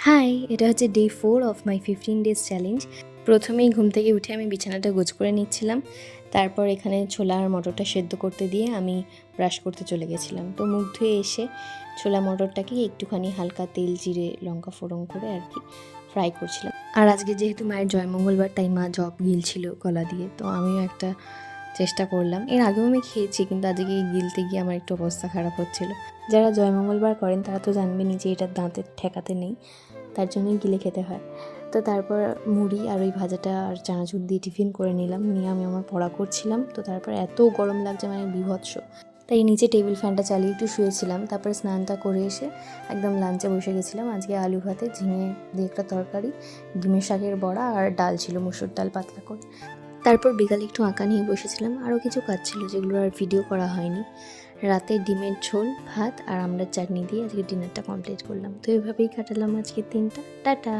High, এটা হচ্ছে day 4 of my 15 days challenge. প্রথমেই ঘুম থেকে উঠে আমি বিছানাটা গোছ করে নিচ্ছিলাম। তারপর এখানে ছোলা আর মটরটা সেদ্ধ করতে দিয়ে আমি ব্রাশ করতে চলে গেছিলাম। তো মুখ ধুয়ে এসে ছোলা মটরটাকে একটুখানি হালকা তেল জিরে লঙ্কা ফোড়ন করে আর কি ফ্রাই করছিলাম। আর আজকে যেহেতু মায়ের জয়মঙ্গলবার, তাই মা জব গিলছিল কলা দিয়ে, তো আমিও একটা চেষ্টা করলাম। এর আগেও আমি খেয়েছি, কিন্তু আজকে গিলতে গিয়ে আমার একটু অবস্থা খারাপ হচ্ছিল। যারা জয়মঙ্গলবার করেন তারা তো জানবেনই যে এটা দাঁতের ঠেকাতে নেই, তার জন্যই গিলে খেতে হয়। তো তারপর মুড়ি আর ওই ভাজাটা আর চানাচুর দিয়ে টিফিন করে নিলাম, নিয়ে আমি আমার পড়া করছিলাম। তো তারপর এত গরম লাগছে, মানে বীভৎস, তাই নিচে টেবিল ফ্যানটা চালিয়ে একটু শুয়েছিলাম। তারপরে স্নানটা করে এসে একদম লাঞ্চে বসে গেছিলাম। আজকে আলু ভাতে ঝিঙে দিয়ে একটা তরকারি, ডিমের শাকের বড়া আর ডাল ছিল, মুসুর ডাল পাতলা করে। তারপর বিকালে একটু আঁকা নিয়ে বসেছিলাম, আরও কিছু কাজ ছিল যেগুলো আর ভিডিও করা হয়নি। রাতে ডিমের ঝোল, ভাত আর আমড়ার চাটনি দিয়ে আজকে ডিনারটা কমপ্লিট করলাম। তো এভাবেই কাটালাম আজকের দিনটা। টাটা।